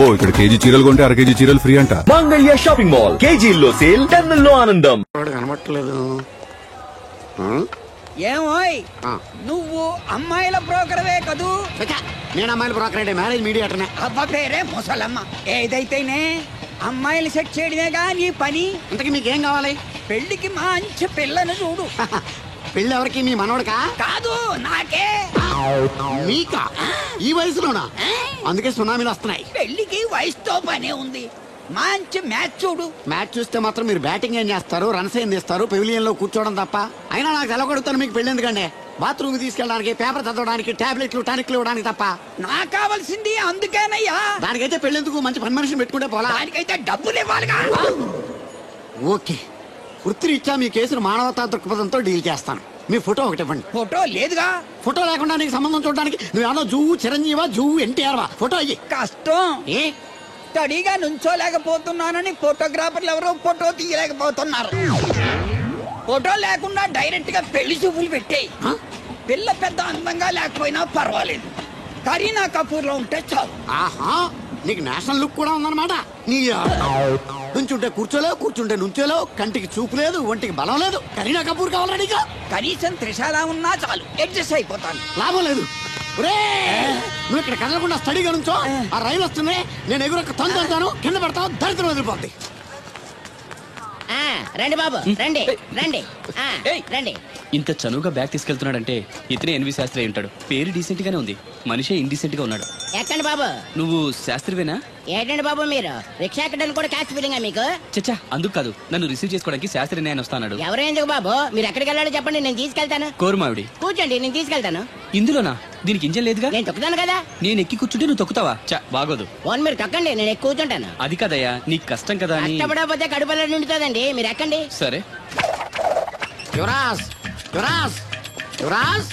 అబ్బో ఇక్కడ కేజీ చీరలు కొంటే అర కేజీ చీరలు ఫ్రీ అంట. మంగళ్య షాపింగ్ మాల్, కేజీల్లో సేల్, టన్నుల్లో ఆనందం. కనబట్టలేదు. ఏమోయ్ నువ్వు అమ్మాయిల బ్రోకర్వే కదూ? నేను అమ్మాయిల బ్రోకర్ అంటే మ్యారేజ్ మీడియాటర్నే. అబ్బా పేరే ముసలమ్మ. ఏదైతేనే అమ్మాయిలు సెట్ చేయడమేగా నీ పని. ఇంతకీ మీకేం కావాలి? పెళ్లికి మంచి పిల్లను చూడు. పెళ్ళి ఎవరికి? మీ మనవడకా? కాదు, నాకే. మీకా? ఈ వయసులోనా? అందుకే సునామీలు వస్తున్నాయి. పెళ్లికి వయసుతో పనే ఉంది. మంచి మ్యాచ్ చూడు. మ్యాచ్ చూస్తే మాత్రం మీరు బ్యాటింగ్ ఏం చేస్తారు, రన్స్ ఏం తీస్తారు, పెవిలియన్ లో కూర్చోవడం తప్ప. అయినా నాకు తెలగొడుతాను మీకు పెళ్లి ఎందుకండి? బాత్రూమ్ తీసుకెళ్ళడానికి, పేపర్ చదవడానికి, టాబ్లెట్లు టానిక్లు ఇవ్వడానికి తప్ప. నాకు కావాల్సింది అందుకేనయ్యా. దానికైతే పెళ్ళెందుకు? మంచి పని మనిషిని పెట్టుకుంటే పోలా. దానికైతే డబ్బులు ఇవ్వాలిగా. ఓకే, వృత్తిరీత్యా మీ కేసును మానవతా దృక్పథంతో డీల్ చేస్తాను. మీ ఫోటో ఒకటి ఇవ్వండి. ఫోటో లేదుగా. ఫోటో లేకుండా నీకు సంబంధం చూడడానికి నువ్వేమో జూ చిరంజీవా, జూ ఎన్టీఆర్ వా? ఫోటో అయ్యి. కష్టం. ఏ స్టడీగా నుంచోలేకపోతున్నానని ఫోటోగ్రాఫర్లు ఎవరో ఫోటో తీయలేకపోతున్నారు. ఫోటో లేకుండా డైరెక్ట్ గా పెళ్లి చూపులు పెట్టేయి. పిల్ల పెద్ద అందంగా లేకపోయినా పర్వాలేదు, కరీనా కపూర్ లో ఉంటే చాలు. ఆహా, నీకు నేషనల్ లుక్ కూడా ఉందన్నమాట. నీ నుంచుంటే కూర్చోలేవు, కూర్చుంటే నుంచోలేవు, కంటికి చూపు లేదు, ఒంటికి బలం లేదు. కరీనా కపూర్ కావాలా నీకు? కనీసం త్రిషాల ఉన్నా చాలు, అడ్జస్ట్ అయిపోతాను. లాభం లేదు. నువ్వు ఇక్కడ కదలకుండా స్టడీగా నుంచో. ఆ రైలు వస్తుంది, నేను ఎగురొక్క తొందరతాను, కింద పడతావు, దరిద్రం వదిలిపోద్ది. రండి బాబు, రండి రండి రండి. ఇంత చనువుగా బ్యాగ్ తీసుకెళ్తున్నాడంటే ఇతనే ఎన్వి శాస్త్రి ఉంటాడు. పేరు డీసెంట్ గానే ఉంది, మనిషే ఇండీసెంట్ గా ఉన్నాడు. ఎక్కండి బాబు. నువ్వు శాస్త్రివేనా? ఏంటండి బాబు మీరు రిక్షా ఎక్కడానికి కూడా క్యాష్ ఫీలింగా మీకు? చచ్చా, అందుకు కాదు, నన్ను రిసీవ్ చేసుకోవడానికి శాస్త్రి నేను వస్తాడు. ఎవరు ఎందుకు బాబు? మీరు ఎక్కడికి వెళ్ళాలో చెప్పండి, నేను తీసుకెళ్తాను. కోరుమావిడి. కూర్చోండి, నేను తీసుకెళ్తాను. ఇందులోనా? దీనికి ఇంజన్ లేదుగా. నేను తొక్కుతాను కదా. నేను ఎక్కి కూర్చుంటే నువ్వు తొక్కుతావా? చా, బాగోదు. ఫోన్ మీరు తొక్కండి, నేను ఎక్కి కూర్చుంటాను. అది కదయ్యా, నీకు కష్టం కదా అని. కష్టపడకపోతే కడుపులో నిండుతుందండి, మీరు ఎక్కండి. సరే. యువరాజ్, యువరాజ్, యువరాజ్,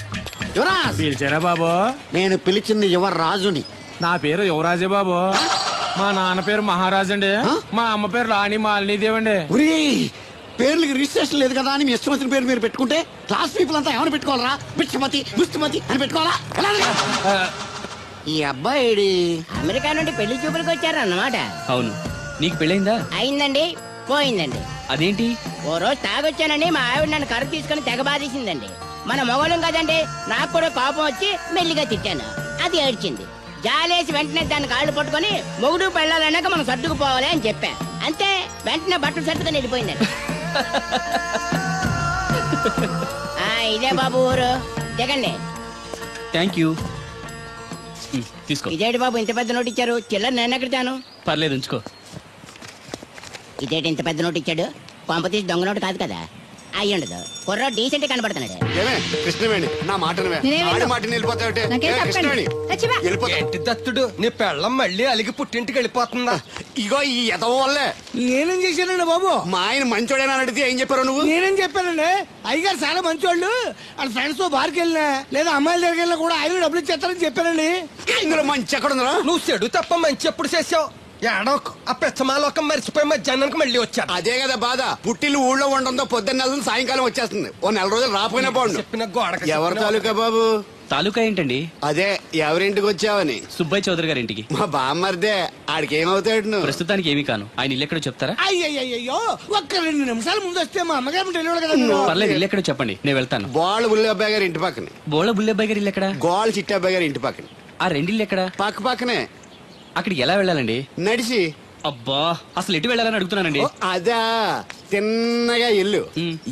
యువరాజ్. పిలిచారా బాబు? నేను పిలిచింది యువరాజుని. నా పేరు యువరాజే బాబు. మా నాన్న పేరు మహారాజ్ అండి. మా అమ్మ పేరు రాణి మాలినీదేవండి. పేర్లకి రిజిస్ట్రేషన్ లేదు కదా అని మీ ఇష్టం వచ్చిన పేరు మీరు పెట్టుకుంటే క్లాస్ పీపుల్ అంతా ఎవరు పెట్టుకోవాలరా? బిచ్చమతి, ముష్టిమతి అని పెట్టుకోవాలా? ఈ అబ్బాయి అమెరికా నుండి పెళ్లి చూపులకు వచ్చారు అన్నమాట. అవును. నీకు పెళ్ళైందా? అయిందండి, పోయిందండి. అదేంటి? ఓ రోజు తాగొచ్చానని మా ఆవిడ నన్ను కర్ర తీసుకుని తెగ బాధేసిందండి. మన మొగలం కదండి, నాకు కూడా కోపం వచ్చి మెల్లిగా తిట్టాను. అది ఏడ్చింది. జాలేసి వెంటనే దాన్ని కాళ్ళు పట్టుకొని మొగుడు పెళ్ళాలన్నాక మనం సర్దుకుపోవాలి అని చెప్పా. అంతే, వెంటనే బట్టలు సర్దుకొని వెళ్ళిపోయిందండి. ఇదే బాబు ఊరు, దిగండి. Thank you. తీసుకో. ఇదేంటి బాబు ఇంత పెద్ద నోటు ఇచ్చారు? చిల్లర నేను ఎక్కడతాను. పర్లేదు, ఉంచుకో. ఇదేంటి ఇంత పెద్ద నోటు ఇచ్చాడు? పంప తీసి దొంగ నోటు కాదు కదా. అయ్యుండదు, కుర్ర డీసెంట్ కనబడుతున్నాడు. కృష్ణవేణి, నా మాటను దత్తుడు నీ పెళ్ళం మళ్ళీ అలిగి పుట్టింటికి వెళ్ళిపోతుందా? ఇగో ఈ ఎదవ వల్లే. నేనేం చేశానండి బాబు? మా ఆయన మంచోడేనా అడిగితే ఏం చెప్పారు నువ్వు? నేనేం చెప్పానండి? అయ్యగారు చాలా మంచోళ్ళు. వాళ్ళ ఫ్రెండ్స్ తో బార్కి వెళ్ళినా లేదా అమ్మాయిల దగ్గరికి వెళ్ళినా కూడా ఆయన డబ్బులు ఇచ్చేస్తారని చెప్పానండి. ఇందులో మంచి ఎక్కడ ఉందా? నువ్వు చెడు తప్ప మంచి ఎప్పుడు చేసావు? ఏడోకు ఆ పెచ్చమాలోకం మర్చిపోయి మధ్యాహ్నానికి మళ్ళీ వచ్చా. అదే కదా బాధ. పుట్టిల్లు ఊళ్ళో ఉండడంతో పొద్దున్న నెలలు సాయంకాలం వచ్చేస్తుంది. ఓ నెల రోజులు రాపోయినా బాగుండు. చెప్పిన గోడ ఎవరి తాలూకా బాబు? తాలూకా ఏంటండి? అదే ఎవరింటికి వచ్చావని. సుబ్బయ్య చౌదరి గారి ఇంటికి. మా బామ్మర్దే. ఆడికి ఏమవుతాడు నువ్వు? ప్రస్తుతానికి ఏమీ కాను. ఆయన ఇల్లు ఎక్కడో చెప్తారా? అయ్యో, ఒక్క 2 నిమిషాలు ముందు వస్తే మా అమ్మగారు తెలియదు కదా. పర్లేదు, ఇల్లు ఎక్కడో చెప్పండి, నేను వెళ్తాను. బోళ్ళ బుల్లి అబ్బాయి గారి ఇంటి పక్కన. బోళ్ళ బుల్లి అబ్బాయి గారి ఇల్లు ఎక్కడ? గోళ్ళ చిట్టి అబ్బాయి గారి ఇంటి పక్కన. ఆ రెండిల్లు ఎక్కడ? పక్క పక్కనే. అక్కడికి ఎలా వెళ్ళాలండి? నడిచి. అబ్బా, అసలు ఎటు వెళ్ళాలని అడుగుతున్నానండి. అదా, తిన్నగా ఇల్లు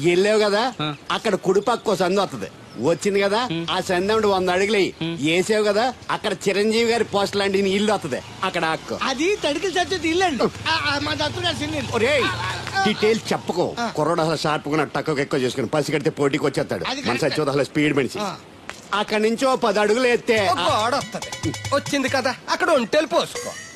వెళ్ళావు కదా, అక్కడ కుడిపక్క సందు వస్తుంది. వచ్చింది కదా, ఆ సందు 100 అడుగులు వేసావు కదా, అక్కడ చిరంజీవి గారి పోస్ట్ లాంటి ఇల్లు వస్తుంది. అక్కడ అక్క అది తడికి చచ్చేది ఇల్లండి. మా దత్తు డీటెయిల్స్ చెప్పుకో. కుర్రోడు అసలు షార్ప్ గా తక్కువ ఎక్కువ చేసుకుని పసి కడితే పోటీకి వచ్చేస్తాడు. మన సచ్చి అసలు స్పీడ్ మనిషి. అక్కడి నుంచి 10 అడుగులు ఎత్తే గోడ వస్తుంది. వచ్చింది కదా, అక్కడ ఒంటేలు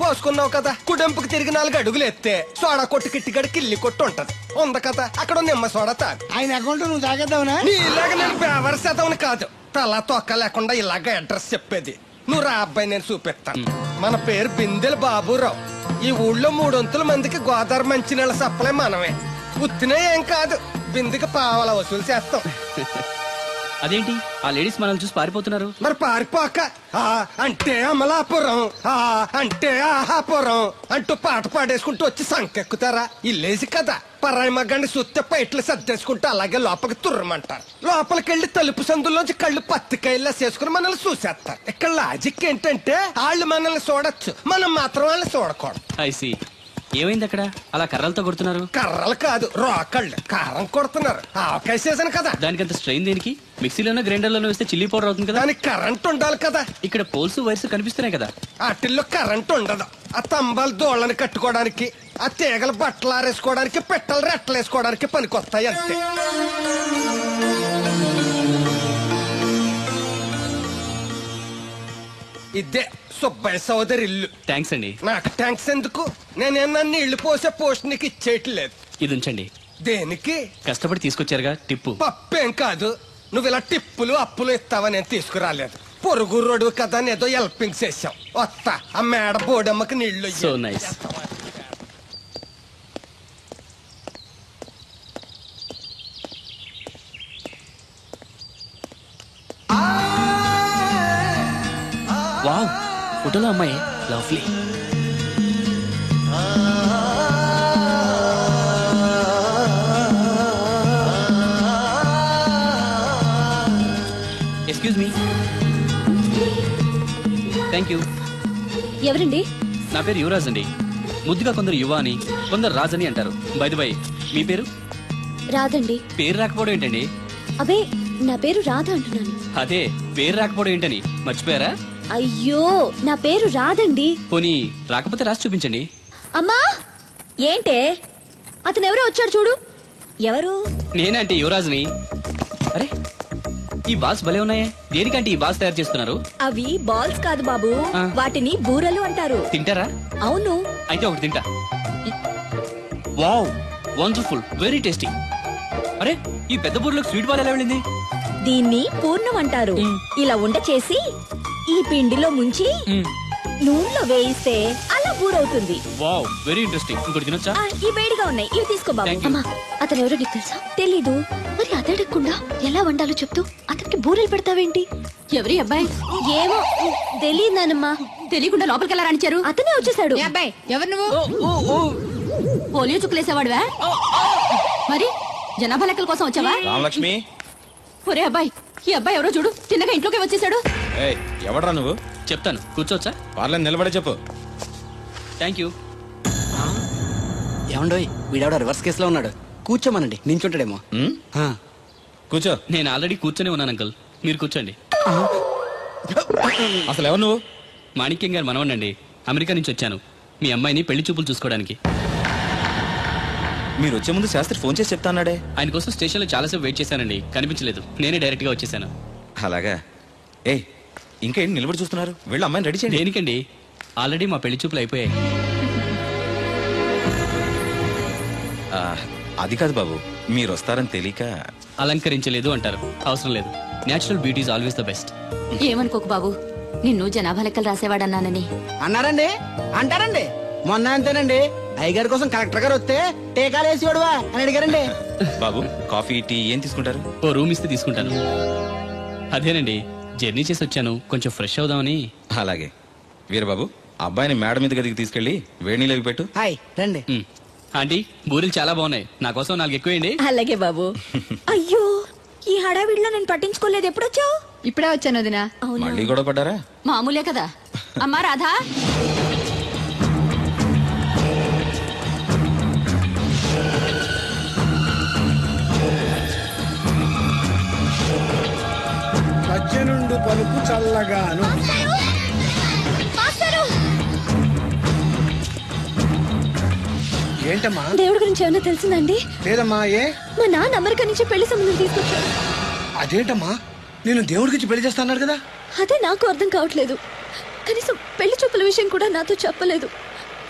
పోసుకున్నావు కదా, కుడెంపుకి తిరిగి 4 అడుగులు ఎత్తే సోడా కొట్టు కిట్టిగడ కిల్లి కొట్టు ఉంటది. ఉంది కదా, అక్కడ నిమ్మ సోడా తాగు. ఆయన అకౌంట్ నువ్వు తాగేద్దావునా? నీ ఇలాగ నేను బేవర్ శాతం కాదు, తల తొక్క లేకుండా ఇలాగ అడ్రస్ చెప్పేది. నువ్వు రా అబ్బాయి, నేను చూపిస్తాను. మన పేరు బిందెల బాబురావు. ఈ ఊళ్ళో 300 మందికి గోదావరి మంచినీళ్ళ సప్లై మనమే. ఉత్తినే ఏం కాదు, బిందెకి పావలా వసూలు చేస్తాం. అదేంటి ఆ లేడీస్ మనల్ని చూసి పారిపోతున్నారు? మరి పారిపోక ఆ అంటే అమలాపురం, ఆ అంటే ఆహాపురం అంటూ పాట పాడేసుకుంటూ వచ్చి సంకెక్కుతారా? ఇల్లేసి కదా పరాయి మగ్గాన్ని సుత్తే పైట్లు సర్దేసుకుంటూ అలాగే లోపలికి తుర్రమంటారు. లోపలికెళ్ళి తలుపు సందులోంచి కళ్ళు పత్తికాయల్లా చేసుకుని మనల్ని చూసేస్తారు. ఇక్కడ లాజిక్ ఏంటంటే వాళ్ళు మనల్ని చూడొచ్చు, మనం మాత్రం వాళ్ళని చూడకూడదు. ఐసి ఏమైంది అక్కడ అలా కర్రలతో కొడుతున్నారు? కర్రలు కాదు, రోకళ్ళు కారం కొడుతున్నారు. ఆవకాయ సీజన్ కదా. దానికంత స్ట్రెయిన్ దేనికి? మిక్సీలోనో గ్రైండర్లోనో వేస్తే చిల్లీ పౌడర్ అవుతుంది కదా. దానికి కరెంట్ ఉండాలి కదా. ఇక్కడ పోల్స్ వైర్స్ కనిపిస్తున్నాయి కదా. వాటిల్లో కరెంట్ ఉండదు. ఆ తంబాలు దోళ్ళని కట్టుకోవడానికి, ఆ తీగలు బట్టలు ఆరేసుకోవడానికి, పెట్టలు రెట్టలు వేసుకోవడానికి పనికొస్తాయి అంతే. ఇదే సుబ్బయ్య సోదరి ఇల్లు. థ్యాంక్స్ అండి. నాకు థ్యాంక్స్ ఎందుకు? నేనేమన్నా నీళ్లు పోసే పోస్ట్ నీకు ఇచ్చేయట్లేదు. ఇది ఉంచండి. దేనికి? కష్టపడి తీసుకొచ్చారుగా టిప్పు. పప్పేం కాదు, నువ్వు ఇలా టిప్పులు అప్పులు ఇస్తావని నేను తీసుకురాలేదు. పొరుగు రోడ్డు కదా అని ఏదో హెల్పింగ్ చేసావు. వస్తా ఆ మేడ బోడమ్మకి నీళ్లు ఇయ్యి. So nice. వావ్, ఫోటోలో అమ్మాయి lovely. Excuse me. Thank you. ఎవరండి? నా పేరు యువరాజ్ అండి. ముద్దుగా కొందరు యువ అని, కొందరు రాజ్ అని అంటారు. బై ది బై, మీ పేరు? రాదండి. పేరు రాకపోవడం ఏంటండి? అబే, నా పేరు రాధ అంటున్నాను. అదే పేరు రాకపోవడం ఏంటని మర్చిపోయారా? అయ్యో, నా పేరు రాదండి. పోనీ రాకపోతే రాసి చూపించండి. అమ్మా, ఏంటే అతను ఎవరో వచ్చాడు చూడు. ఎవరు? నేనంటే యువరాజ్ని. అరే, ఈ బాల్స్ భలే ఉన్నాయే. దేనికంటే ఈ బాల్స్ తయారు చేస్తున్నారు? అవి బాల్స్ కాదు బాబు, ఆ. వాటిని బూరలు అంటారు. తింటారా? అవును. అయితే ఒకటి తింటా. Wow, wonderful, very tasty. అరే, ఈ పెద్ద బూరలోకి స్వీట్ బాల్ ఎలా వెళ్ళింది? దీన్ని పూర్ణం అంటారు. ఇలా ఉండ చేసి ఈ పిండిలో ముంచి నూనెలో వేయిస్తే అలా బూరవుతుంది. Wow, very interesting. ఇంకోటి తినొచ్చా? ఈ వేడిగా ఉన్నాయి, ఇవి తీసుకో బాబు. Thank you. అమ్మా, అతను ఎవరో నీకు తెలుసా? తెలీదు. మరి అదడగకుండా ఎలా వండాలో చెప్తూ అతనికి బూరెలు పెడతావేంటి? ఎవరి అబ్బాయి? ఏమో తెలియదు నానమ్మా. తెలియకుండా లోపలికి ఎలా రాణించారు? అతనే వచ్చేసాడు. అబ్బాయి ఎవరు నువ్వు? పోలియో చుక్కులేసేవాడువా? మరి జనాభా లెక్కల కోసం వచ్చావా? రామలక్ష్మి, ఒరే అబ్బాయి, ఈ అబ్బాయి ఎవరో చూడు, తిన్నగా ఇంట్లోకి వచ్చేసాడు. ఎవడ్రా నువ్వు? చెప్తాను, కూర్చోవచ్చా? వాళ్ళని నిలబడే చెప్పు. Thank you. ఏమండోయ్, వీడెవడో రివర్స్ కేసులో ఉన్నాడు. కూర్చోమనండి, నించుంటాడేమో. కూర్చో. నేను ఆల్రెడీ కూర్చొని ఉన్నాను అంకుల్, మీరు కూర్చోండి. అసలు ఎవరు నువ్వు? మాణిక్యం గారు మనవనండి. అమెరికా నుంచి వచ్చాను మీ అమ్మాయిని పెళ్లి చూపులు చూసుకోవడానికి. మీరు వచ్చే ముందు శాస్త్రి ఫోన్ చేసి చెప్తాన్నాడే. ఆయన కోసం స్టేషన్లో చాలాసేపు వెయిట్ చేశానండి, కనిపించలేదు. నేనే డైరెక్ట్ గా వచ్చేసాను. అలాగా? ఏ ఇంకా ఏంటి నిలబడి చూస్తున్నారు? వెళ్ళి అమ్మాయిని రెడీ చేయండి. దేనికండి? ఆల్రెడీ మా పెళ్లి చూపులు అయిపోయాయి. అది కాదు బాబు, మీరు వస్తారని తెలియక. అలంకరించలేదు అంటారు, అవసరం లేదు. Natural beauty is always the best. ఏమనుకోకు బాబు, నిన్ను జనాభా లెక్కలు రాసేవాడన్నానని. అన్నారండి, అంటారండి. మొన్న అంతేనండి, అయ్యగారి కోసం కలెక్టర్ గారు వస్తే టీకాలు వేసి వాడువా అని అడిగారండి. బాబు, కాఫీ టీ ఏం తీసుకుంటారు? ఓ రూమ్ ఇస్తే తీసుకుంటాను. అదేనండి, జర్నీ చేసి వచ్చాను, కొంచెం ఫ్రెష్ అవుదామని. అలాగే. వీరబాబు, అబ్బాయిని మేడ మీద గదికి తీసుకెళ్లి వేడి నీళ్ళు పెట్టు. హాయ్ రండి. ఆంటీ, బూరెలు చాలా బాగున్నాయి, నా కోసం 4 ఎక్కువేయండి. అలాగే బాబు. అయ్యో, ఈ హడావిడిలో నేను పట్టించుకోలేదు. ఎప్పుడొచ్చావు? ఇప్పుడే వచ్చాను వదినా. మళ్ళీ గొడవ పడ్డారా? మామూలే కదా. అమ్మా రాధా, సజ్జనుండు పలుకు చల్లగాను. ఏంటమ్మా? దేవుడి గురించి ఏమైనా తెలిసిందండి? లేదమ్మా. ఏ? మా నాన్న అమెరికా నుంచి పెళ్లి సంబంధం తీసుకొచ్చాడు. అదేంటమ్మా, నేను దేవుడికి పెళ్లి చేస్తాను కదా. అదే నాకు అర్థం కావట్లేదు. కనీసం పెళ్లి చూపుల విషయం కూడా నాతో చెప్పలేదు.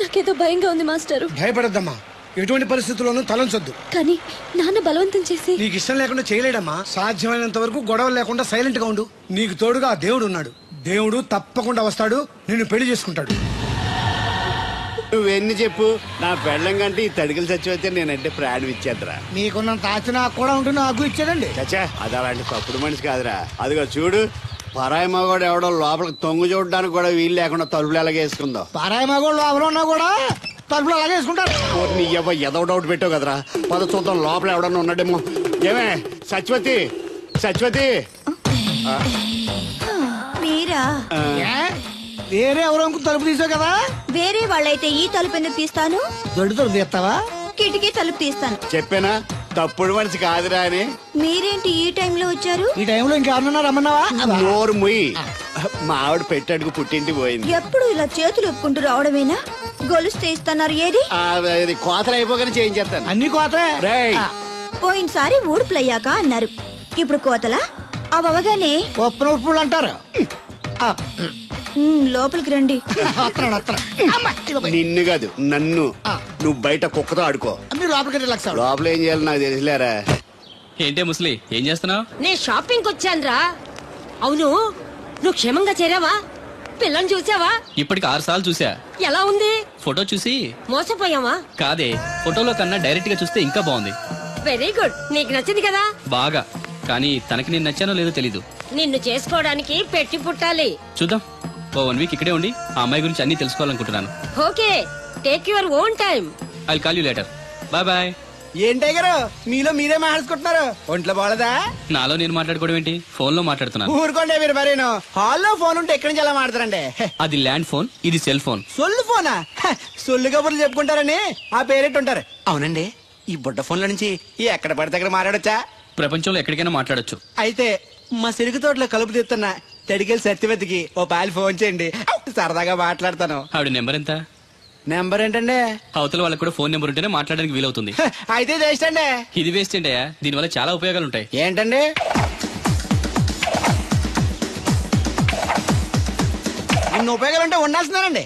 నాకేదో భయంగా ఉంది మాస్టరు. భయపడద్దమ్మా, ఎటువంటి పరిస్థితుల్లోనూ తలంచొద్దు. కానీ నాన్న బలవంతం చేసి. నీకు ఇష్టం లేకుండా చేయలేడమ్మా. సాధ్యమైనంత వరకు గొడవలు లేకుండా సైలెంట్ గా ఉండు. నీకు తోడుగా ఆ దేవుడు ఉన్నాడు. దేవుడు తప్పకుండా వస్తాడు, నిన్ను పెళ్లి చేసుకుంటాడు. నువ్వెన్ని చెప్పు, నా పెళ్ళం కంటే ఈ తడికలు చచ్చిపోతే నేనంటే ప్రాణం ఇచ్చేద్దరా. మీకున్నంత ఆస్తి నాకు కూడా ఉంటుంది, నాకు ఇచ్చాడండి. చచ్చా, అది అలాంటి తప్పుడు మనిషి కాదురా. అదిగో చూడు, పరాయి మగవాడు ఎవడో లోపలికి తొంగు చూడడానికి కూడా వీలు లేకుండా తలుపులు ఎలాగేసుకుందో. పారాయి మగోళ్ళు లోపల ఉన్నా కూడా తలుపులు అలాగే వేసుకుంటారు. నీ ఎవ ఎదవ డౌట్ పెట్టావు కదరా. పద చూద్దాం లోపల ఎవడన్నా ఉన్నాడేమో. ఏమే సత్యవతి, సత్యవతి. మీరా? ఏ? వేరే ఎవరో ఇంకో తలుపు తీసావు కదా. వేరే వాళ్ళైతే ఈ తలుపు ఎందుకు తీస్తాను? దొడ్డు తలుపు తీస్తావా? కిటికీ తలుపు తీస్తాను. చెప్పానా తప్పుడు మనిషి కాదురా అని. మీరేంటి ఈ టైంలో వచ్చారు? ఈ టైంలో ఇంకెవరన్నా రమ్మన్నావా? నోరు ముయ్యి. మా ఆవిడ పెట్టడుకు పుట్టింటి పోయింది. ఎప్పుడు ఇలా చేతులు ఒప్పుకుంటూ రావడమేనా? గొలుస్తే ఇస్తున్నారు ఏది? అది కోతలు అయిపోగానే చేయించేస్తాను. అన్ని కోతే. రేయ్, పోయినసారి ఊడుపులయ్యాక అన్నారు, ఇప్పుడు కోతలా? అవగానే ఉప్పున ఉప్పులు అంటారు. లోపలికి రండి. నిన్ను కాదు నన్ను. నువ్వు బయట కుక్కతో ఆడుకో. మీరు లోపలికి రిలాక్స్ అవ్వండి. లోపల ఏం చేయాలి నాకు తెలిసిలేరా. ఏంటే ముసలి, ఏం చేస్తున్నావు? నేను షాపింగ్ వచ్చాను రా. అవును, నువ్వు క్షేమంగా చేరావా? పిల్లని చూసావా? ఇప్పటికి 6 సార్లు చూసా. ఎలా ఉంది? ఫోటో చూసి మోసపోయావా? కాదే, ఫోటోలో కన్నా డైరెక్ట్ గా చూస్తే ఇంకా బాగుంది. వెరీ గుడ్, నీకు నచ్చింది కదా? బాగా. కానీ తనకి నేను నచ్చానో లేదో తెలీదు. నిన్ను చేసుకోవడానికి పెట్టి పుట్టాలి. చూద్దాం. ఓ 1 వీక్ ఇక్కడే ఉండి ఆ అమ్మాయి గురించి అన్ని తెలుసుకోవాలనుకుంటున్నాను. Okay, take your own time. I call you later. Bye bye. ఏంటే గారు మీలో మీరే మాట్లాడుకుంటున్నారు? ఒంట్లో బాగలదా? నాలో నేను మాట్లాడుకోవడం ఏంటి, ఫోన్ లో మాట్లాడుతున్నాను. ఊరుకోండి మీరు మరేను. హాల్లో ఫోన్ ఉంటే ఎక్కడి నుంచి ఎలా మాట్లాడతారండి? అది ల్యాండ్ ఫోన్, ఇది సెల్ ఫోన్. సొల్లు ఫోనా? సొల్లు కబుర్లు చెప్పుకుంటారని ఆ పేరెట్ ఉంటారు. అవునండి, ఈ బుడ్డ ఫోన్ల నుంచి ఎక్కడ పడితే అక్కడ మాట్లాడొచ్చా? ప్రపంచంలో ఎక్కడికైనా మాట్లాడొచ్చు. అయితే మా సిరుగు తోటలో కలుపు తీస్తున్న తడికెళ్ళి సత్యవతికి ఓ పాలు ఫోన్ చేయండి, సరదాగా మాట్లాడతాను. ఆవిడ నెంబర్ ఎంత? నెంబర్ ఏంటండి? అవతల వాళ్ళకి కూడా ఫోన్ నెంబర్ ఉంటేనే మాట్లాడడానికి వీలవుతుంది. అయితే వేస్ట్ అండి. ఇది వేస్ట్ ఏంటయ్యా, దీనివల్ల చాలా ఉపయోగాలు ఉంటాయి. ఏంటండి? ఇన్ని ఉపయోగాలు ఉంటే ఉండాల్సిందేనండి.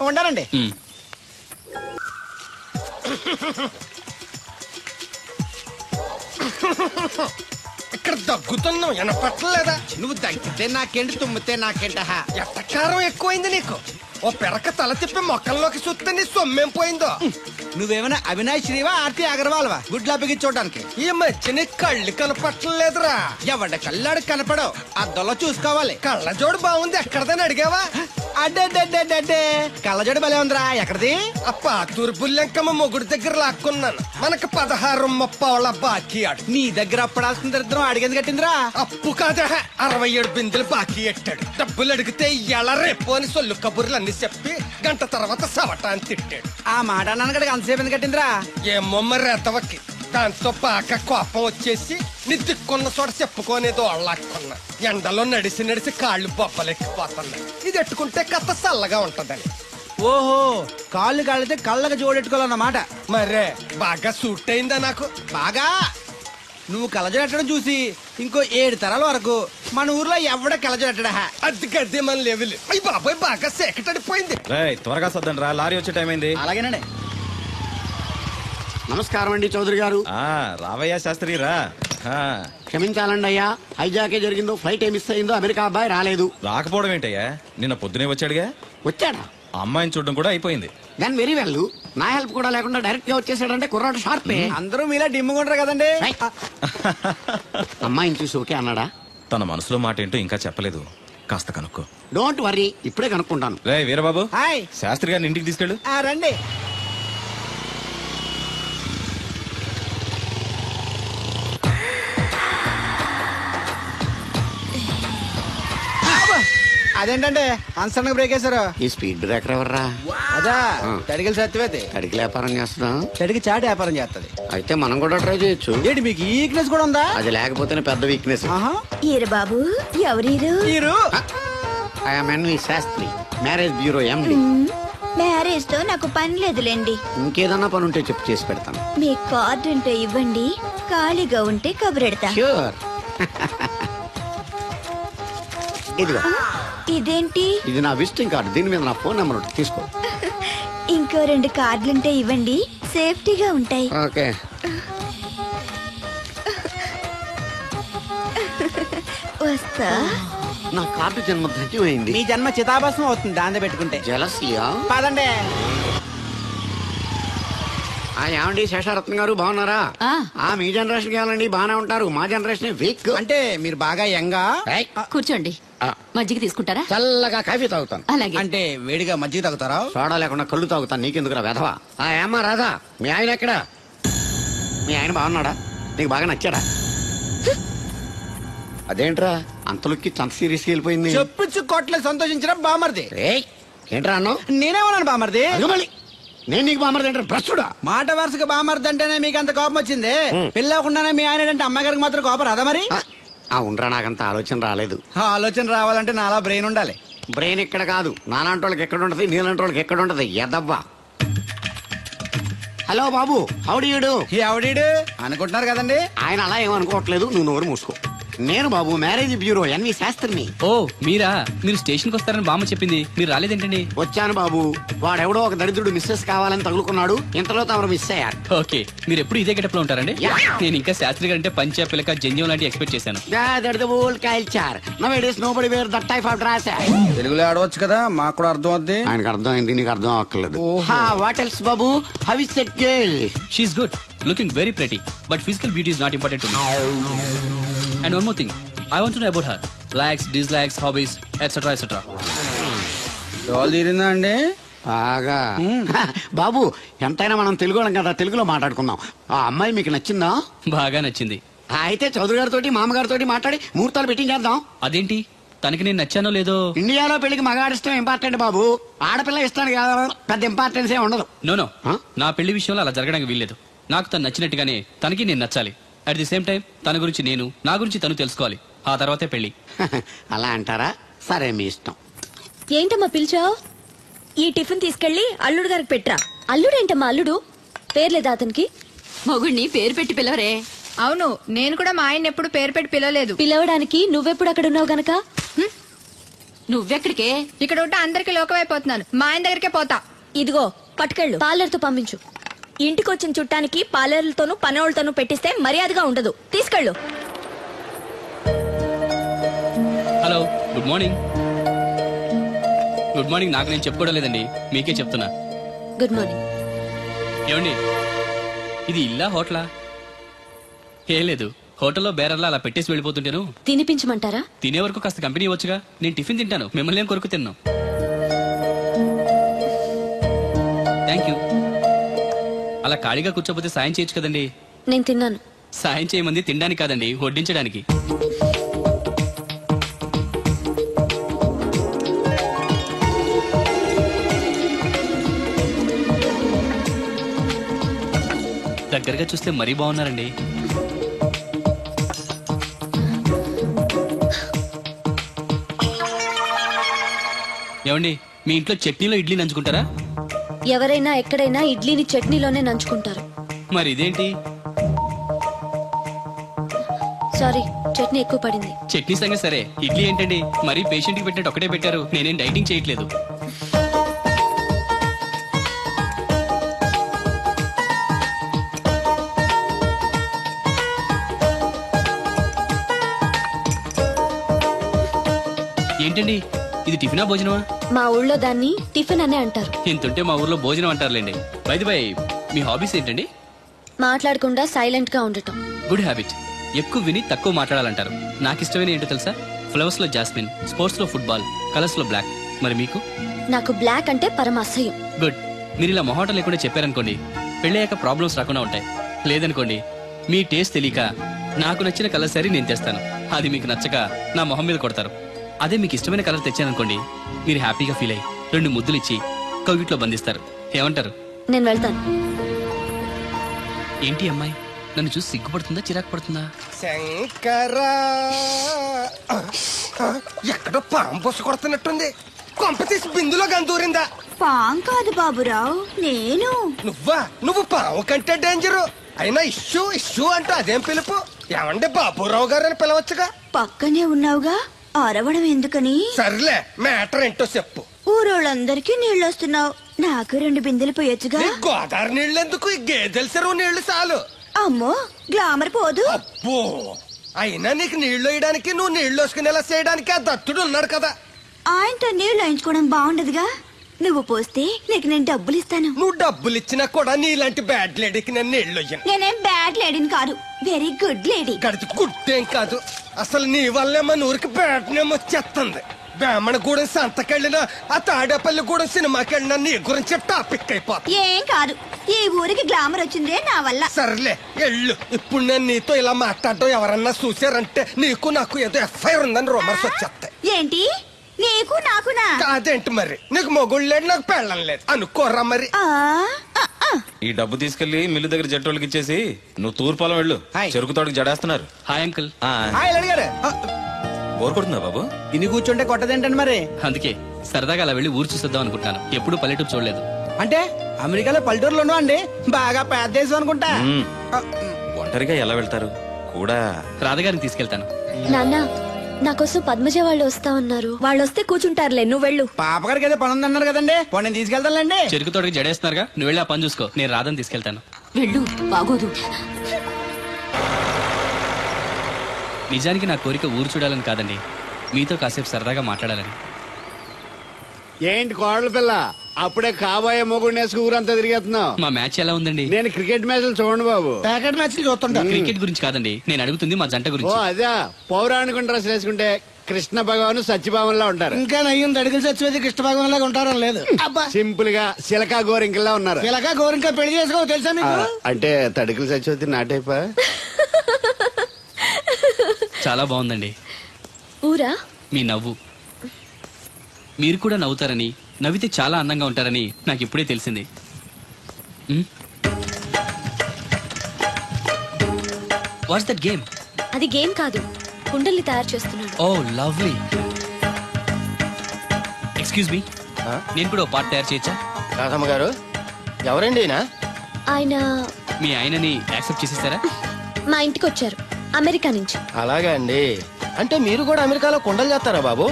ఉండాలండి. ఇక్కడ దగ్గుతున్నావు, వినపట్టలేదా? నువ్వు దగ్గితే నాకేంటి, తుమ్మితే నాకేంట? ఎట్టకారం ఎక్కువైంది నీకు. ఓ పెరక తల తిప్పి మొక్కల్లోకి చూస్తే నీ సొమ్మేం పోయిందో. నువ్వేమైనా అవినాష్ శ్రీవా, ఆర్తి అగర్వాల్వా గుడ్లా బిగించోడానికి? ఈ మధ్య నీ కళ్ళు కనపట్టలేదురా. ఎవడ కళ్ళాడు కనపడవు, అద్దంలో చూసుకోవాలి. కళ్ళజోడు బాగుంది, ఎక్కడదని అడిగావా? అడ్డే కళ్ళజోడు భలే ఉందిరా. ఎక్కడిది? ఆ పాతూరు బుల్లెంకమ్మ మొగుడు దగ్గర లాక్కున్నాను. మనకు 16 బాకీ ఆడు. నీ దగ్గర అప్పడాల్సిన దరిద్రం అడిగేది కట్టిందిరా. అప్పు కాదా, 67 బిందెలు బాకీ ఎట్టాడు. డబ్బులు అడిగితే ఎలా రేపు అని సొల్లు కబుర్లు అన్ని చెప్పి గంట తర్వాత సవటాన్ని తిట్టాడు. ఆ మాట అన్నాను అంతసేపు ఎందుకు కట్టిందిరా? ఏమో మరి ఎదవకి. దాంతో బాగా కోపం వచ్చేసి నీ దిక్కున్న చోట చెప్పుకోనేదో అళ్ళాక్కున్నా. ఎండలో నడిసి నడిసి కాళ్ళు బొబ్బలెక్కిపోతున్నాయి. ఇది ఎట్టుకుంటే కథ చల్లగా ఉంటదని. ఓహో, కాళ్ళు కాళ్ళైతే కళ్ళకు జోడెట్టుకోవాలన్నమాట. మరే బాగా సూట్ అయిందా నాకు? బాగా. నువ్వు కలజడెట్టడం చూసి ఇంకో 7 తరాల వరకు మన ఊర్లో ఎవడ కలజడెట్టడా? అది గడ్డి మన లెవెల్. అయ్యి బాబాయ్, బాగా సేకటడిపోయింది. త్వరగా సర్దండి రా, లారీ వచ్చే టైం అయింది. అలాగేనండి. నమస్కారం అండి చౌదరి గారు. రావయ్యా శాస్త్రి రా. క్షమించాలండి అయ్యా, హైజాకే జరిగిందో, ఫ్లైట్ ఏమి మిస్ అయిందో, అమెరికా అబ్బాయి రాలేదు. రాకపోవడం ఏంటయ్యా, నిన్న పొద్దునే వచ్చాడుగా. వచ్చాడా? అమ్మాయిని చూడడం కూడా అయిపోయింది. దాని వెరీ వెల్. నా హెల్ప్ కూడా లేకుండా డైరెక్ట్ గా వచ్చేసాడంటే కుర్రాడు షార్పే. అందరూ మీలా డిమ్ముకుంటారు కదండి. అమ్మాయిని చూసి ఓకే అన్నాడా? తన మనసులో మాట ఏంటో ఇంకా చెప్పలేదు, కాస్త కనుక్కో. డోంట్ వరీ, ఇప్పుడే కనుక్కుంటాను. రే వీరబాబు, హాయ్. శాస్త్రి గారిని ఇంటికి తీసుకెళ్ళు. రండి. అదేంటంటే అన్సడన్ బ్రేక్ వేశారు? ఈ స్పీడ్ బ్రేకర్ ఎవర్రా? అదా తడికి సత్యవతి. తడికి వ్యాపారం చేస్తున్నా, తడికి చాటి వ్యాపారం చేస్తది. అయితే మనం కూడా ట్రై చేయొచ్చు. ఏంటి మీకు ఈ వీక్నెస్ కూడా ఉందా? అది లేకపోతేనే పెద్ద వీక్నెస్. ఈరు బాబు, ఎవరీరు? I'm NV Sastri, marriage bureau MD. Marriage తో నాకు పని లేదులేండి. ఇంకేదన్నా పని ఉంటే చెప్పు, చేసి పెడతాను. మీ కార్డు ఉంటే ఇవ్వండి, ఖాళీగా ఉంటే కబురెడతా. ష్యూర్. ఇదిగో. ఇదేంటి? ఇది నా విజిటింగ్ కార్డు, దీని మీద నా ఫోన్ నెంబర్ ఉంటుంది, తీసుకో. ఇంకో 2 కార్డులుంటే ఇవ్వండి, సేఫ్టీగా ఉంటాయి. ఓకే. వస్తా. నా కార్డు జన్మ ధన్యమైంది. మీ జన్మ చితాభాసం అవుతుంది దాన్ని పెట్టుకుంటే. జలసియా? పదండి. ఏమండి శేషారత్న గారు బాగున్నారా? మీ జనరేషన్ కావాలండి బాగానే ఉంటారు, మా జనరేషన్ వీక్. అంటే మీరు బాగా యంగా? కూర్చోండి. మజ్జిగ తీసుకుంటారా? చల్లగా కాఫీ తాగుతాను. అలాగే. అంటే వేడిగా మజ్జిగ తాగుతారా? సోడా లేకుండా కళ్ళు తాగుతాను. నీకెందుకురా వెధవా? ఏమ్మా రాధా, మీ ఆయన ఎక్కడా? మీ ఆయన బాగున్నాడా? నీకు బాగా నచ్చాడా? అదేంట్రా అంతలోకి చంత సీరియస్ వెళ్ళిపోయింది? చెప్పుచ్చు కొట్లే సంతోషించిన బామర్ది. ఏంట్రా అన్నావు? నేనేమన్నాను బామర్ది? నేను నీకు బామర్ది అంటే భ్రష్టుడా? మాట వరుసగా బామర్ది అంటేనే మీకు అంత కోపం వచ్చింది. పెళ్ళకుండానే మీ ఆయన అంటే అమ్మాయి గారికి మాత్రం కోపం రాదా మరి? ఉండరా, నాకంత ఆలోచన రాలేదు. ఆలోచన రావాలంటే నాలా బ్రెయిన్ ఉండాలి. బ్రెయిన్ ఇక్కడ కాదు, నాలాంటి వాళ్ళకి ఎక్కడ ఉంటది, నీలాంటి వాళ్ళకి ఎక్కడ ఉంటది ఎదవ్వా. హలో బాబు, హౌడీయుడు. ఎవడీడు అనుకుంటున్నారు కదండి. ఆయన అలా ఏమనుకోవట్లేదు, నువ్వు నోరు మూసుకో. నేను బాబు మ్యారేజ్ బ్యూరో ఎన్వి శాస్త్రిని. ఓ మీరా? మీరు స్టేషన్కి వస్తారని బామ్మ చెప్పింది, మీరు రాలేదేంటండి? వచ్చాను బాబు, వాడెవడో ఒక దరిద్రుడు మిస్సెస్ కావాలని తగులుకున్నాడు, ఇంతలో తమరు మిస్ అయ్యారు. ఓకే, మీరు ఎప్పుడు ఇదే గెటప్ లో ఉంటారండి? నేను ఇంకా శాస్త్రి గారు అంటే పంచా పిల్లక జంజం లాంటి ఎక్స్పెక్ట్ చేశాను. తెలుగులో ఆడవచ్చు కదా, మాకు కూడా అర్థం అవుద్ది. ఆయనకు అర్థం అయింది, నీకు అర్థం అవ్వట్లేదు. వాట్ ఎల్స్ బాబు? How is that girl? She is good, looking very pretty, but physical beauty is not important to me. And one more thing, I want to know about her. Likes, dislikes, hobbies, etc. etc. డోల్ తీరిందా అండి? బాగా. బాబు ఎంతైనా మనం తెలుగు వాళ్ళం కదా, తెలుగులో మాట్లాడుకుందాం. ఆ అమ్మాయి మీకు నచ్చిందా? బాగా నచ్చింది. అయితే చౌదరి గారితో మామగారితో మాట్లాడి ముహూర్తాలు పెట్టించేద్దాం. అదేంటి, తనకి నేను నచ్చానో లేదో? ఇండియాలో పెళ్లికి మగాడిష్టం ఇంపార్టెంట్ బాబు, ఆడపిల్ల ఇష్టానికి పెద్ద ఇంపార్టెన్స్ ఏ ఉండదు. నో నా పెళ్లి విషయంలో అలా జరగడానికి వీల్లేదు. నాకు తను నచ్చినట్టుగానే తనకి నేను నచ్చాలి. అట్ ది సేమ్ టైం తన గురించి నేను, నా గురించి తను తెలుసుకోవాలి. ఆ తర్వాతే పెళ్లి. అలా అంటారా? సరే, మీ ఇష్టం. ఏంటమ్మా పిలిచావు? ఈ టిఫిన్ తీసుకెళ్లి అల్లుడు గారికి పెట్టరా. అల్లుడేంటమ్మా అల్లుడు? పేర్లేదా అతనికి? మొగుడిని పేరు పెట్టి పిలవరే. అవును, నేను కూడా మా ఆయన ఎప్పుడు పేరు పెట్టి పిలవలేదు. పిలవడానికి నువ్వెప్పుడు అక్కడ ఉన్నావు గనక. నువ్వెక్కడికే? ఇక్కడ ఉంటే అందరికి లోకమైపోతున్నాను. మా ఆయన దగ్గరికే పోతా. ఇదిగో పట్టుకెళ్ళు, పార్లర్తో పంపించు. ఇంటికి వచ్చిన చుట్టానికి పార్లర్లతోనూ పనోళ్ళతోనూ పెట్టిస్తే మర్యాదగా ఉండదు. తీసుకెళ్ళు. Hello, good morning. Good morning నాకు నేను చెప్పుకోవడం లేదండి, మీకే చెప్తున్నా. Good morning. ఏమండి, ఇది ఇల్లా హోటలా? ఏం లేదు, హోటల్లో బేరర్లా అలా పెట్టేసి వెళ్ళిపోతుంటాను. తినిపించమంటారా? తినే వరకు కాస్త కంపెనీ ఇవ్వచ్చుగా. నేను టిఫిన్ తింటాను, మిమ్మల్ని ఏం కొరకు తిన్నాను. Thank you. అలా ఖాళీగా కూర్చోపోతే సాయం చేయొచ్చు కదండి. నేను తిన్నాను. సాయం చేయమంది తినడానికి కాదండి, వడ్డించడానికి. దగ్గరగా చూస్తే మరీ బాగున్నారండి. ఏమండి, మీ ఇంట్లో చట్నీలో ఇడ్లీ నంచుకుంటారా? ఎవరైనా ఎక్కడైనా ఇడ్లీని చట్నీలోనే నంచుకుంటారు. మరి ఇదేంటి? సారీ, చట్నీ ఎక్కువ పడింది. చట్నీ సంగతి సరే, ఇడ్లీ ఏంటండి? మరీ పేషెంట్ కి పెట్టినట్టు ఒకటే పెట్టారు. నేనేం డైటింగ్ చేయట్లేదు. ఏంటండి, ఇది టిఫినా భోజనమా? మా ఊళ్ళో దాన్ని టిఫిన్ అనే అంటారు. ఇంతుంటే మా ఊర్లో భోజనం అంటారులేండి. బై ది బై, మీ హాబీస్ ఏంటండి? మాట్లాడకుండా సైలెంట్ గా ఉండటం. Good habit. ఎక్కువ విని తక్కువ మాట్లాడాలంటారు. నాకు ఇష్టమైన ఏంటో తెలుసా? ఫ్లవర్స్ లో జాస్మిన్, స్పోర్ట్స్ లో ఫుట్బాల్, కలర్స్ లో బ్లాక్. మరి మీకు? నాకు బ్లాక్ అంటే పరమ అసహ్యం. గుడ్. మీరు ఇలా మొహాటం లేకుండా చెప్పారనుకోండి, పెళ్ళయ్యాక ప్రాబ్లమ్స్ రాకుండా ఉంటాయి. లేదనుకోండి, మీ టేస్ట్ తెలియక నాకు నచ్చిన కలర్ సరే నేను తెస్తాను, అది మీకు నచ్చక నా మొహం మీద కొడతారు. అదే మీకు ఇష్టమైన కలర్ తెచ్చాననుకోండి, మీరు హ్యాపీగా ఫీల్ అయ్యి 2 ముద్దులు ఇచ్చి కౌగిట్లో బంధిస్తారు. ఏమంటారు? నేను వెళ్తాను. ఏంటి అమ్మాయి నన్ను చూసి సిగ్గుపడుతుందా, చిరాకు పడుతుందా? శంకరా, ఎక్కడో పాము పొస కొడుతున్నట్టుంది. కొంప తీసి బిందులో గందూరిందా? పాం కాదు బాబురావు, నేను. నువ్వా? నువ్వు పాము కంటే డేంజరు. అయినా ఇష్యూ ఇష్యూ అంటూ అదేం పిలుపు? ఏమంటే బాబురావు గారు అని పిలవచ్చుగా. పక్కనే ఉన్నావుగా, అరవడం ఎందుకని? సర్లే, మ్యాటర్ ఏంటో చెప్పు. ఊరోళ్ళందరికీ నీళ్ళు వస్తున్నావు, నాకు 2 బిందెలు పోయొచ్చుగా. గోదావరి నీళ్ళు ఎందుకు? ఈ గేదెల చెరువు నీళ్లు చాలు. అమ్మో, గ్లామర్ పోదు. అబ్బో, అయినా నీకు నీళ్లు వేయడానికి, నువ్వు నీళ్లు వేసుకునేలా చేయడానికి ఆ దత్తుడు ఉన్నాడు కదా. ఆయనతో నీళ్లు వేయించుకోవడం బాగుండదుగా. నువ్వు పోస్తే నీకు నేను డబ్బులు ఇస్తాను. నువ్వు డబ్బులు ఇచ్చినా కూడా నీలాంటి బ్యాడ్ లేడీకి నేను నీళ్ళు ఇయ్యను. నేనేం బ్యాడ్ లేడీని కాదు, వెరీ గుడ్ లేడీ. గడిచి గుడ్డేం కాదు, అసలు నీ వల్లే మన ఊరికి బ్యాడ్ నేమ్ వచ్చేస్తుంది. బ్రాహ్మణగూడెం సంతకెళ్ళినా ఆ తాడేపల్లిగూడెం సినిమాకెళ్ళినా నీ గురించి టాపిక్ అయిపోతుంది. ఏం కాదు, ఈ ఊరికి గ్లామర్ వచ్చిందే నా వల్ల. సర్లే ఎళ్ళు. ఇప్పుడు నేను నీతో ఇలా మాట్లాడటం ఎవరన్నా చూసారంటే నీకు నాకు ఏదో ఎఫ్ఐఆర్ ఉందని రూమర్స్ వచ్చేస్తాయి. ఏంటి నీకు నాకునా? కాదేంటి మరి, నీకు మొగుళ్ళు లేదు నాకు పెళ్ళం లేదు అనుకోరా మరి. ఈ డబ్బు తీసుకెళ్లి మిల్లు దగ్గర జట్టోళ్ళకి ఇచ్చేసి నువ్వు తూర్పాలం వెళ్ళు. చెరుకు తోటకి జడేస్తున్నారు. Hi uncle. బోర్ కొడుతుందా బాబు? ఇన్ని కూర్చుంటే కొట్టదేంటండి మరి? అందుకే సరదాగా అలా వెళ్ళి ఊరు చూసేద్దాం అనుకుంటాను. ఎప్పుడు పల్లెటూరు చూడలేదు. అంటే అమెరికాలో పల్లెటూరులోనూ అండి బాగా పెద్ద దేశం అనుకుంటా. ఒంటరిగా ఎలా వెళ్తారు? కూడా రాధగారిని తీసుకెళ్తాను. నాన్న నా కోసం పద్మజ వాళ్ళు వస్తా ఉన్నారు. వాళ్ళు వస్తే కూర్చుంటారులే, నువ్వు వెళ్ళు. పాపగారికి ఏదో పని ఉందన్నారు కదండి, నేను తీసుకెళ్తానులేండి. చెరుకు తోటకి జడేస్తున్నారుగా, నువ్వు వెళ్ళి ఆ పని చూసుకో. నేను రాధని తీసుకెళ్తాను. వెళ్ళు, బాగోదు. నిజానికి నా కోరిక ఊరు చూడాలని కాదండి, మీతో కాసేపు సరదాగా మాట్లాడాలని. ఏంటి కోడల పిల్ల, అప్పుడే కాబోయే మొగుడు వేసుకు ఊరంతా తిరిగేస్తున్నావు? మా మ్యాచ్ ఎలా ఉందండి? నేను క్రికెట్ మ్యాచ్లు చూడండి బాబు. ప్యాకెట్ మ్యాచ్లు చూస్తుంటా. క్రికెట్ గురించి కాదండి, నేను అడుగుతుంది మా జంట ఓ గురించి. అదే, పౌరాణిక డ్రెస్ వేసుకుంటే కృష్ణ భగవాన్ సత్యభావంలా ఉంటారు. ఇంకా నయ్యం దడిగిలి చచ్చిపోతే కృష్ణ భగవాన్ లాగా ఉంటారని లేదు. సింపుల్ గా సిలకా గోరింకల్లా ఉన్నారు. ఇలాగా గోరింకా పెళ్లి చేసుకో తెలుసా మీకు? అంటే తడికలు చచ్చిపోతే నాటైపా. చాలా బాగుందండి. ఊరా? మీ నవ్వు. మీరు కూడా నవ్వుతారని, నవ్వితే చాలా అందంగా ఉంటారని నాకు ఇప్పుడే తెలిసింది. What's that game? అది గేమ్ కాదు, కుండల్ని తయారు చేస్తున్నాడు. Oh lovely. ఎక్స్క్యూజ్ మీ, నేను కూడా పార్ట్ తయారు చేయొచ్చా? రాధమ్మ గారు ఎవరండి ఆయన? మీ ఆయనని యాక్సెప్ట్ చేసేసారా? మా ఇంటికి వచ్చారు అమెరికా నుంచి. అలాగా అండి, అంటే మీరు కూడా అమెరికాలో కొండలు చేస్తారా బాబు?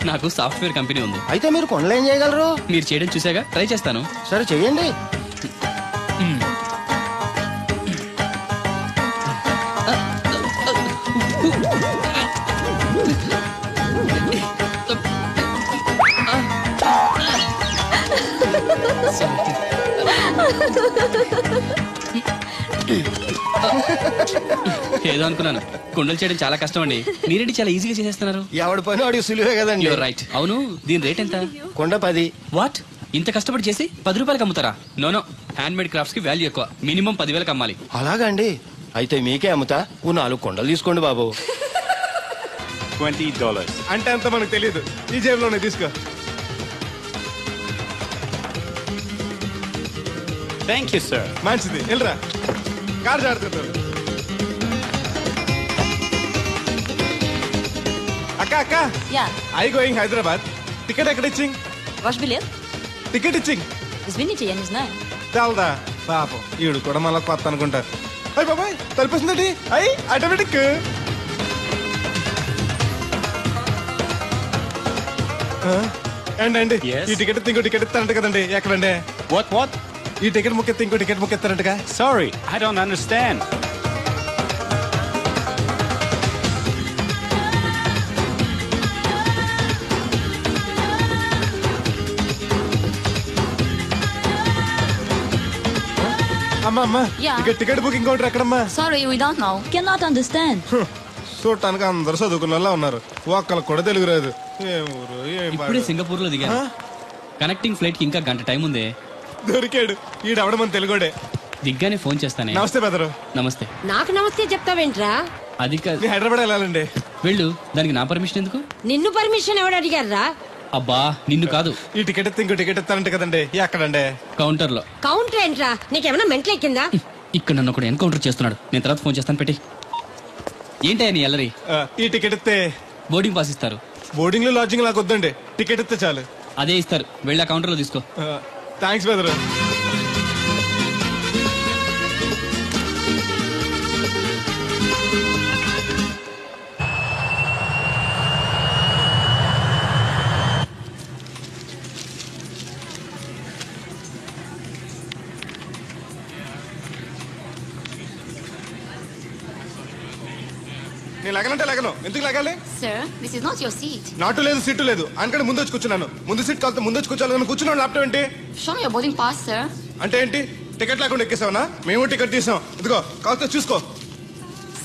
నాకు సాఫ్ట్వేర్ కంపెనీ ఉంది. అయితే మీరు కొండలు ఏం చేయగలరు? మీరు చేయడం చూసాగా, ట్రై చేస్తాను. సరే చెయ్యండి. ఏదో అనుకున్నాను, కుండలు చేయడం చాలా కష్టం అండి. మీరేంటి చాలా ఈజీగా చేసేస్తున్నారు. ఎవడి పని వాడికి సులువే కదండి. You're right. అవును, దీని రేట్ ఎంత? కొండ 10. వాట్, ఇంత కష్టపడి చేసి 10 రూపాయలకి అమ్ముతారా? నో, హ్యాండ్ మేడ్ క్రాఫ్ట్స్ కి వాల్యూ ఎక్కువ, మినిమం 10,000కి అమ్మాలి. అలాగా అండి, అయితే మీకే అమ్ముతా. 4 కొండలు తీసుకోండి బాబు. $20 అంటే అంత మనకు తెలియదు, ఈ జేబులోనే తీసుకో. Thank you sir. మంచిది, వెళ్ళరా కార్ జాడుతుంటారు. అక్క ఐ గోయింగ్ హైదరాబాద్. టికెట్ ఎక్కడ ఇచ్చింగ్? టికెట్ ఇచ్చింగ్ చాలదా? పాపం ఈడు కూడా మళ్ళీ కొత్త అనుకుంటారు. అయ్యి బాబాయ్ తలిపేసిందండి. అయ్యి ఆటోమేటిక్. అండి ఈ టికెట్ ఇంకో టికెట్ ఇస్తారంట కదండి, ఎక్కడండి? వాట్? ఈ టికెట్ ముక్కెత్తి ఇంకో టికెట్ ముక్కెత్తారంటగా. Sorry, I don't understand. అమ్మా టికెట్ బుకింగ్ కౌంటర్ ఎక్కడమ్మా? Sorry, we don't know, can not understand. చూడటానికి అందరూ చదువుకున్న వాళ్ళ ఉన్నారు, ఒక్కళ్ళకి కూడా తెలుగు రాదు. ఏం ఊరు ఏం ఇప్పుడే సింగపూర్ లో దిగాను. కనెక్టింగ్ ఫ్లైట్ కి ఇంకా గంట టైం ఉంది. దొరికాడు ఈడవడం మన తెలుగుడే. దిగ్గానే ఫోన్ చేస్తానే. నమస్తే బెదరు. నమస్తే. నాకు నమస్తే చెప్తావేంట్రా? అది కాదు, హైదరాబాద్ వెళ్ళాలండి. వెళ్ళు, దానికి నా పర్మిషన్ ఎందుకు? నిన్ను పర్మిషన్ ఎవడు అడిగారా? అబ్బా, నిన్ను కాదు. ఈ టికెట్ ఎత్తే ఇంకో టికెట్ ఎత్తానంట కదండి, ఎక్కడండి? కౌంటర్ లో. కౌంటర్ ఏంట్రా? నీకేమైనా మెంటల్ ఎక్కిందా? ఇక్కడ నన్ను ఒకడు ఎన్కౌంటర్ చేస్తున్నాడు, నేను తర్వాత ఫోన్ చేస్తాను. పెట్టి ఏంటయ్యా నీ అల్లరి? ఈ టికెట్ ఎత్తే బోర్డింగ్ పాస్ ఇస్తారు. బోర్డింగ్ లో లాడ్జింగ్ లాగా వద్దండి, టికెట్ ఎత్తే చాలు. అదే ఇస్తారు, వెళ్ళి ఆ కౌంటర్ లో తీసుకో. థ్యాంక్స్ బెదరు. నేను లగనంటే లగను. ఎందుకు లగాలి? Sir, this is not your seat. నాటు లేదు సీటు లేదు అందుకని ముందు వచ్చి కూర్చున్నాను. ముందు సీట్ కాదు ముందు వచ్చి కూర్చోాలని కూర్చున్నాను. ల్యాప్టాప్ ఏంటి? Show me your boarding pass, sir. అంటే ఏంటి? టికెట్ లేకుండా ఎక్కేసావనా? మేము టికెట్ తీసాం. ఇదిగో కాస్త చూసుకో.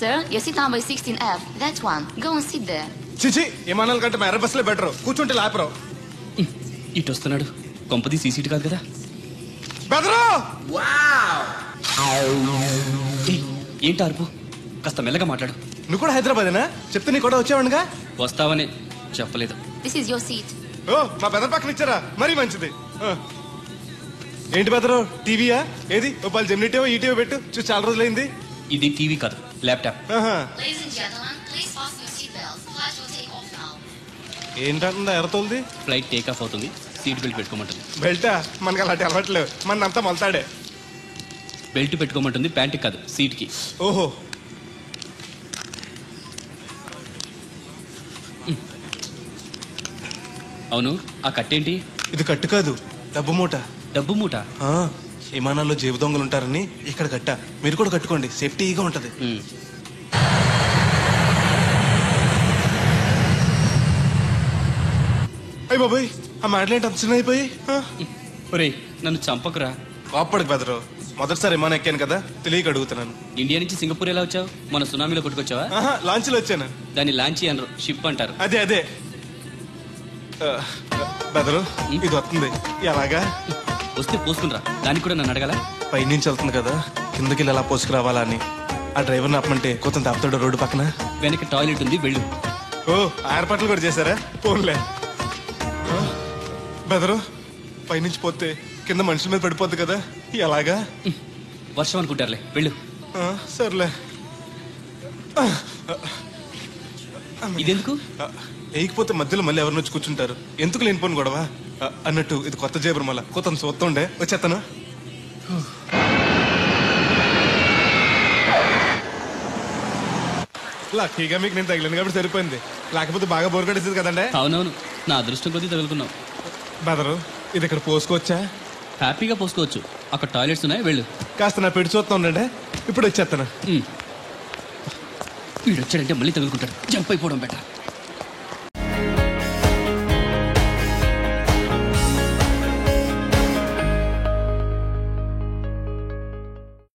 Sir, your seat number is 16F. That one. Go and sit there. చిచి విమానాల కంటే మా ఎర్ర బస్సులే బెటర్. కూర్చుంటే లాపరావు. ఇటు వస్తున్నాడు. కొంపది సీసీటీ కాదు కదా. బెదరు ఏంటి అరుపు? కాస్త మెల్లగా మాట్లాడు. నువ్వు కూడా హైదరాబాదేనా? చెప్తే నీ కూడా వచ్చావనుగా. వస్తావనే చెప్పలేదు. This is your seat. ఓ మా బెదర్ పక్కన ఇచ్చారా? మరీ మంచిది. ఏంటి బెదరు టీవీయా? ఏది ఓ పలు జెమినిటీవో ఈటీవో పెట్టు. చూసి చాలా రోజులైంది. ఇది టీవీ కాదు laptop. Ladies and gentlemen, please fasten your seat belts. Flight will take off now. ఏంటంటుందా ఎర్రతోల్ది? ఫ్లైట్ టేక్ ఆఫ్ అవుతుంది. సీట్ బెల్ట్ పెట్టుకోమంటుంది. బెల్టా? మనకి అలాంటి అలవాట్లేవు. మన అంతా మొలతాడే. బెల్ట్ పెట్టుకోమంటుంది. ప్యాంట్ కాదు సీట్ కి. ఓహో అవును ఆ కట్టేంటి? ఇది కట్టు కాదు డబ్బు మూట. డబ్బు మూట? విమానాల్లో జేబు దొంగలు ఉంటారని ఇక్కడ కట్ట. మీరు కూడా కట్టుకోండి, సేఫ్టీగా ఉంటది. అయ్యి బాబాయ్ ఆ మాటలేంటి అంత చిన్న అయిపోయి? ఒరేయ్ నన్ను చంపకురా. కోప్పడికి బెదరు. మొదటిసారి విమానం ఎక్కాను కదా తెలియక అడుగుతున్నాను. ఇండియా నుంచి సింగపూర్ ఎలా వచ్చావు? మన సునామీలో కొట్టుకొచ్చావా? లాంచ్ లో వచ్చాను. దాన్ని లాంచీ అనరు, షిప్ అంటారు. అదే అదే బెదరు ఇది వస్తుంది. ఎలాగా? వస్తే పోసుకునిరా. దానికి కూడా నన్ను అడగాల? పైనుంచి వెళ్తుంది కదా కిందకి ఎలా పోసుకురావాలా అని. ఆ డ్రైవర్ని ఆపమంటే కొంత ఆపుతాడు రోడ్డు పక్కన. వెనక టాయిలెట్ ఉంది, వెళ్ళు. ఓ ఏర్పాట్లు కూడా చేశారా? పోన్లే. బెదరు పైనుంచి పోతే కింద మనుషుల మీద పడిపోద్ది కదా ఎలాగా? వర్షం అనుకుంటారులే, వెళ్ళు. సర్లే. ఇదెందుకు? వేయకపోతే మధ్యలో మళ్ళీ ఎవరిని వచ్చి కూర్చుంటారు. ఎందుకు లేనిపోను గొడవ అన్నట్టు. ఇది కొత్త జేబురు మళ్ళా కొత్త చూస్తుండే వచ్చేస్తాను. లక్కీగా మీకు నేను తగిలింది కాబట్టి సరిపోయింది. లేకపోతే బాగా బోర్ కట్టేసింది కదండి. అవునవును, నా అదృష్టం కొద్దీ తగులుకున్నావు. బెదరు ఇది ఇక్కడ పోసుకోవచ్చా? హ్యాపీగా పోసుకోవచ్చు. అక్కడ టాయిలెట్స్ ఉన్నాయి, వెళ్ళు. కాస్త నా పెట్టి చూస్తా ఉండండి. ఇప్పుడు వచ్చేస్తాను. వీడు వచ్చాడంటే మళ్ళీ తగులుకుంటాడు. జంప్ అయిపోవడం బెటర్.